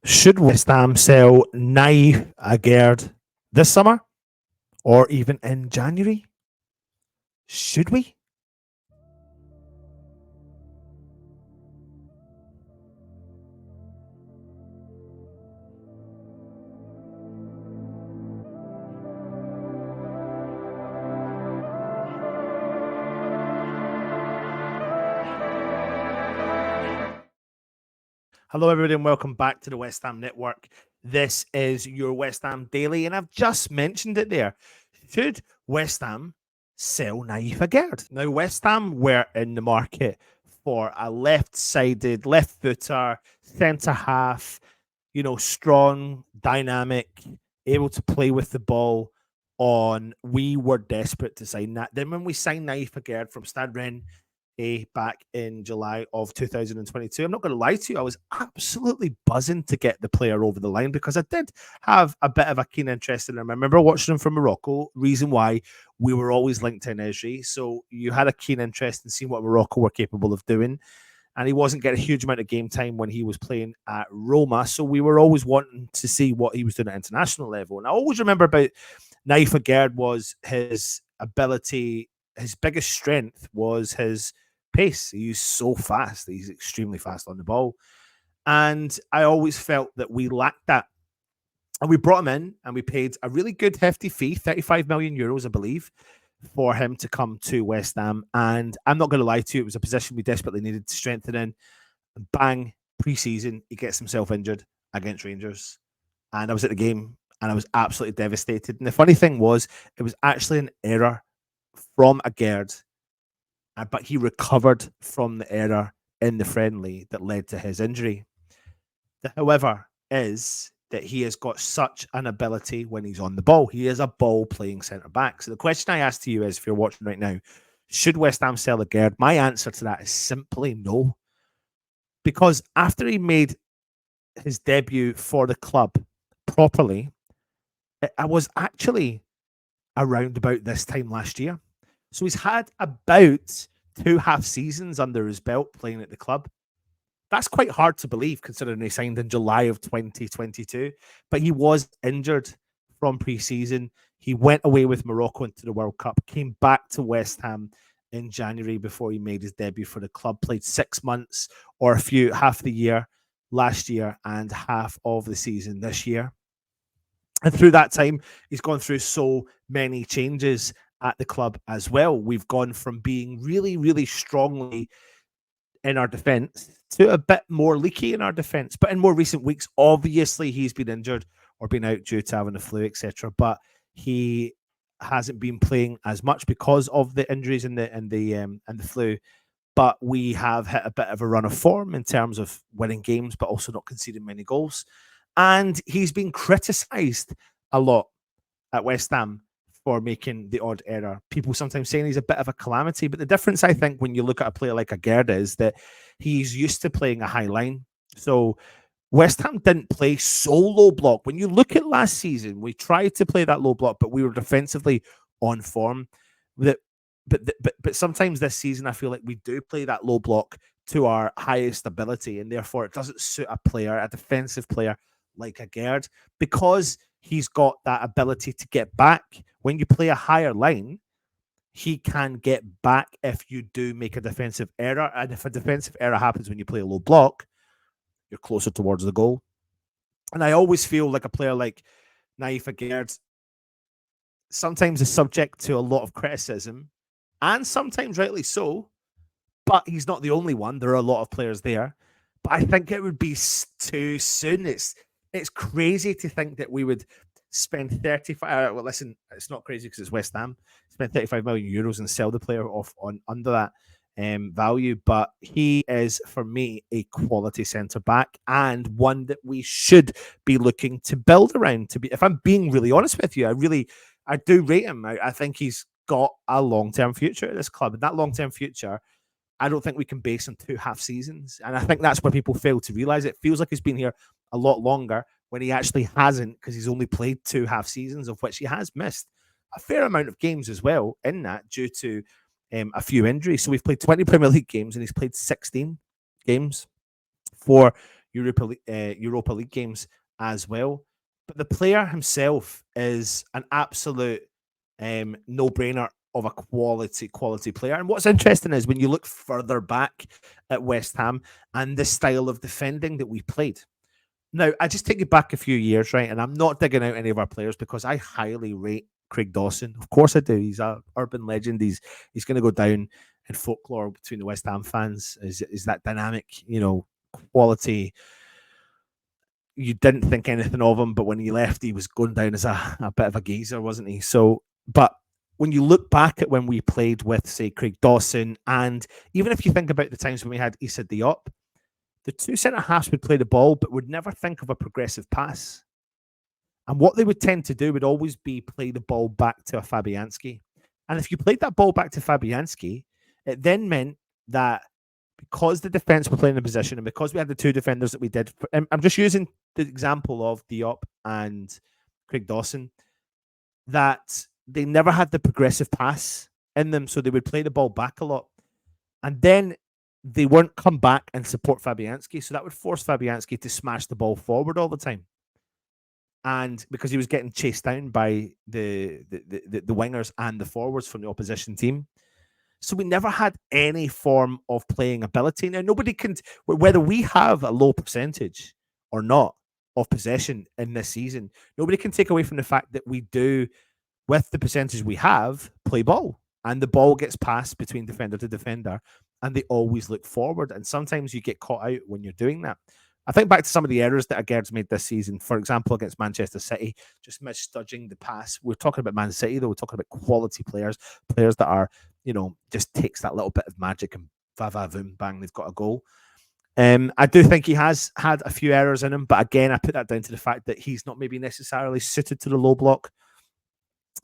Should West Ham sell Aguerd this summer or even in January? Should we? Hello, everybody, and welcome back to the West Ham Network. This is your West Ham Daily, and I've just mentioned it there. Should West Ham sell Naif Aguerd? Now, West Ham were in the market for a left-sided, left-footer, centre-half, strong, dynamic, able to play with the ball on. We were desperate to sign that. Then when we signed Naif Aguerd from Stade Rennes, back in July of 2022. I'm not going to lie to you, I was absolutely buzzing to get the player over the line because I did have a bit of a keen interest in him. I remember watching him from Morocco, reason why we were always linked to Esri. So you had a keen interest in seeing what Morocco were capable of doing. And he wasn't getting a huge amount of game time when he was playing at Roma. So we were always wanting to see what he was doing at international level. And I always remember about Naif Aguerd was his ability. His biggest strength was his pace. He's so fast. He's extremely fast on the ball. And I always felt that we lacked that. And we brought him in and we paid a really good hefty fee, 35 million euros, I believe, for him to come to West Ham. And I'm not going to lie to you, it was a position we desperately needed to strengthen in. And bang, pre-season, he gets himself injured against Rangers. And I was at the game and I was absolutely devastated. And the funny thing was, it was actually an error from Aguerd, but he recovered from the error in the friendly that led to his injury. However, is that he has got such an ability when he's on the ball. He is a ball-playing centre-back. So the question I ask to you is, if you're watching right now, should West Ham sell Aguerd? My answer to that is simply no. Because after he made his debut for the club properly, I was actually around about this time last year. So he's had about 2.5 seasons under his belt playing at the club. That's quite hard to believe considering he signed in July of 2022. But he was injured from pre-season. He went away with Morocco into the World Cup, came back to West Ham in January before he made his debut for the club, played 6 months or half the year last year and half of the season this year. And through that time, he's gone through so many changes at the club as well. We've gone from being really, really strongly in our defence to a bit more leaky in our defence. But in more recent weeks, obviously, he's been injured or been out due to having a flu, etc. But he hasn't been playing as much because of the injuries and the flu. But we have hit a bit of a run of form in terms of winning games, but also not conceding many goals. And he's been criticised a lot at West Ham for making the odd error. People sometimes saying he's a bit of a calamity, but the difference, I think, when you look at a player like Aguerd is that he's used to playing a high line. So West Ham didn't play so low block. When you look at last season, we tried to play that low block, but we were defensively on form. But sometimes this season, I feel like we do play that low block to our highest ability, and therefore it doesn't suit a defensive player like Aguerd, because he's got that ability to get back. When you play a higher line, he can get back if you do make a defensive error. And if a defensive error happens when you play a low block, you're closer towards the goal. And I always feel like a player like Naif Aguerd sometimes is subject to a lot of criticism, and sometimes rightly so, but he's not the only one. There are a lot of players there. But I think it would be too soon. It's crazy to think that we would spend 35. Well, listen, it's not crazy because it's West Ham. Spend 35 million euros and sell the player off on under that value. But he is, for me, a quality centre back and one that we should be looking to build around. If I'm being really honest with you, I do rate him. I think he's got a long-term future at this club, and that long-term future, I don't think we can base on 2.5 seasons. And I think that's where people fail to realise. It feels like he's been here a lot longer when he actually hasn't, because he's only played 2.5 seasons, of which he has missed a fair amount of games as well in that, due to a few injuries. So we've played 20 Premier League games and he's played 16 games for Europa League games as well. But the player himself is an absolute no-brainer of a quality player. And what's interesting is when you look further back at West Ham and the style of defending that we played. Now, I just take you back a few years, right? And I'm not digging out any of our players because I highly rate Craig Dawson. Of course I do. He's an urban legend. He's going to go down in folklore between the West Ham fans. Is that dynamic, quality. You didn't think anything of him, but when he left, he was going down as a bit of a geezer, wasn't he? So, but when you look back at when we played with, say, Craig Dawson, and even if you think about the times when we had Issa Diop, the two centre halves would play the ball, but would never think of a progressive pass. And what they would tend to do would always be play the ball back to a Fabianski. And if you played that ball back to Fabianski, it then meant that because the defense were playing the position and because we had the two defenders that we did, I'm just using the example of Diop and Craig Dawson, that they never had the progressive pass in them. So they would play the ball back a lot. And then they wouldn't come back and support Fabianski. So that would force Fabianski to smash the ball forward all the time. And because he was getting chased down by the wingers and the forwards from the opposition team. So we never had any form of playing ability. Now, nobody can, whether we have a low percentage or not of possession in this season, nobody can take away from the fact that we do, with the percentage we have, play ball. And the ball gets passed between defender to defender, and they always look forward. And sometimes you get caught out when you're doing that. I think back to some of the errors that Aguerd's made this season. For example, against Manchester City, just misjudging the pass. We're talking about Man City, though. We're talking about quality players that are, just takes that little bit of magic and va-va-voom, bang, they've got a goal. I do think he has had a few errors in him, but again, I put that down to the fact that he's not maybe necessarily suited to the low block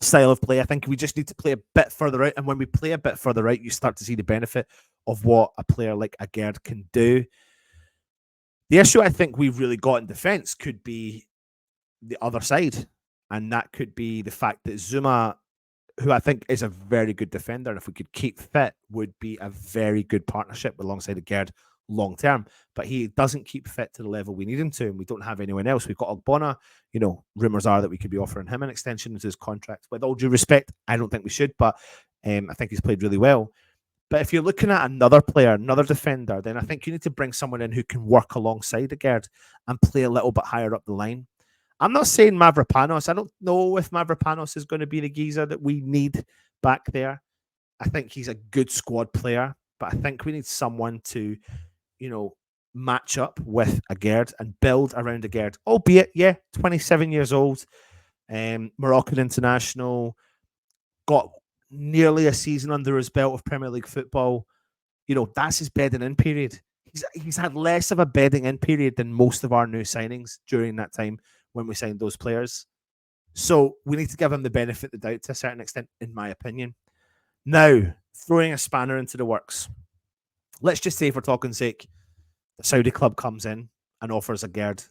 style of play. I think we just need to play a bit further out, and when we play a bit further out, you start to see the benefit of what a player like Aguerd can do. The issue I think we've really got in defence could be the other side, and that could be the fact that Zuma, who I think is a very good defender, and if we could keep fit, would be a very good partnership alongside Aguerd long term. But he doesn't keep fit to the level we need him to, and we don't have anyone else. We've got Ogbonna. Rumours are that we could be offering him an extension to his contract. With all due respect, I don't think we should, but I think he's played really well. But if you're looking at another player, another defender, then I think you need to bring someone in who can work alongside Aguerd and play a little bit higher up the line. I'm not saying Mavropanos. I don't know if Mavropanos is going to be the geezer that we need back there. I think he's a good squad player, but I think we need someone to, match up with Aguerd and build around Aguerd. Albeit, 27 years old, Moroccan international, got nearly a season under his belt of Premier League football. That's his bedding in period. He's had less of a bedding in period than most of our new signings during that time when we signed those players. So we need to give him the benefit of the doubt to a certain extent, in my opinion. Now, throwing a spanner into the works. Let's just say, for talking sake, the Saudi club comes in and offers Aguerd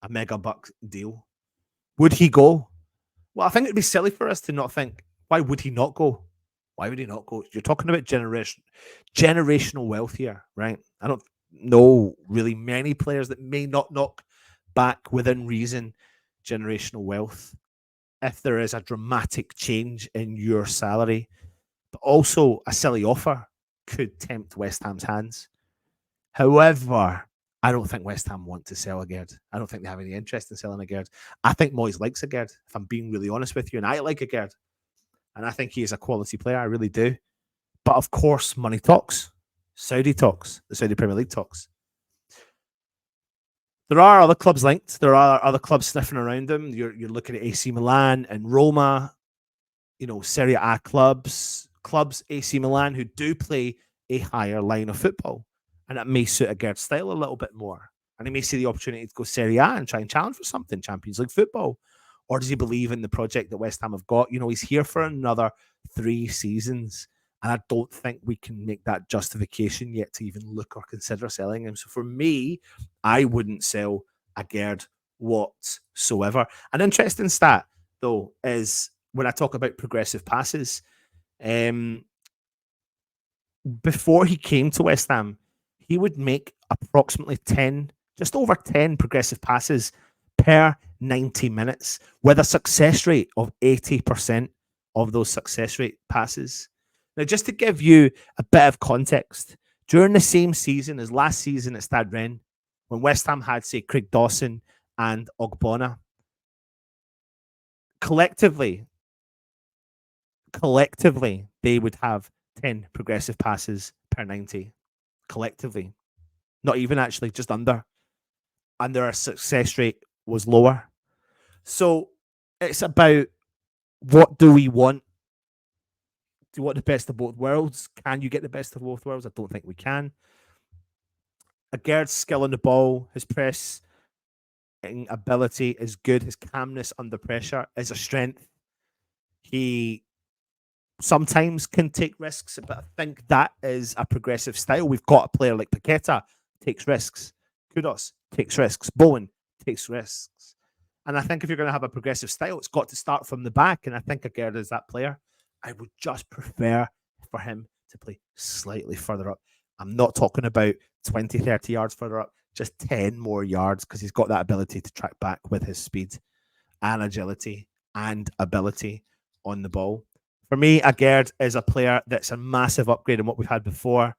a mega buck deal. Would he go? Well, I think it'd be silly for us to not think, why would he not go? Why would he not go? You're talking about generational wealth here, right? I don't know really many players that may not knock back within reason generational wealth if there is a dramatic change in your salary. But also a silly offer could tempt West Ham's hands. However, I don't think West Ham want to sell Aguerd. I don't think they have any interest in selling Aguerd. I think Moyes likes Aguerd, if I'm being really honest with you, and I like Aguerd. And I think he is a quality player. I really do. But of course, money talks. Saudi talks. The Saudi Premier League talks. There are other clubs linked. There are other clubs sniffing around him. You're looking at AC Milan and Roma, Serie A clubs AC Milan who do play a higher line of football. And that may suit Aguerd's style a little bit more. And he may see the opportunity to go Serie A and try and challenge for something, Champions League football. Or does he believe in the project that West Ham have got? He's here for another 3 seasons. And I don't think we can make that justification yet to even look or consider selling him. So for me, I wouldn't sell Aguerd whatsoever. An interesting stat, though, is when I talk about progressive passes, before he came to West Ham, he would make approximately 10 just over 10 progressive passes per 90 minutes with a success rate of 80% of those success rate passes. Now, just to give you a bit of context, during the same season as last season at Stade Rennes, when West Ham had, say, Craig Dawson and Ogbonna, collectively, they would have 10 progressive passes per 90. Collectively. Not even actually, just under. And their success rate was lower. So it's about, what do we want? Do you want the best of both worlds? Can you get the best of both worlds? I don't think we can. Aguerd's skill on the ball, his press ability is good. His calmness under pressure is a strength. He sometimes can take risks, but I think that is a progressive style. We've got a player like Paqueta, takes risks. Kudos takes risks. Bowen takes risks. And I think if you're going to have a progressive style, it's got to start from the back. And I think Aguerd is that player. I would just prefer for him to play slightly further up. I'm not talking about 20, 30 yards further up, just 10 more yards, because he's got that ability to track back with his speed and agility and ability on the ball. For me, Aguerd is a player that's a massive upgrade on what we've had before.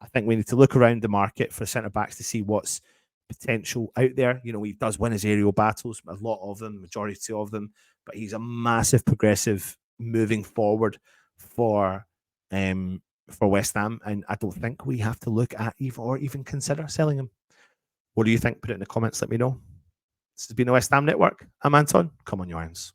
I think we need to look around the market for centre backs to see what's potential out there. You know, he does win his aerial battles, a lot of them, majority of them, but he's a massive progressive moving forward for West Ham, and I don't think we have to look at even consider selling him. What do you think? Put it in the comments. Let me know. This has been the West Ham Network. I'm Anton. Come on, your irons.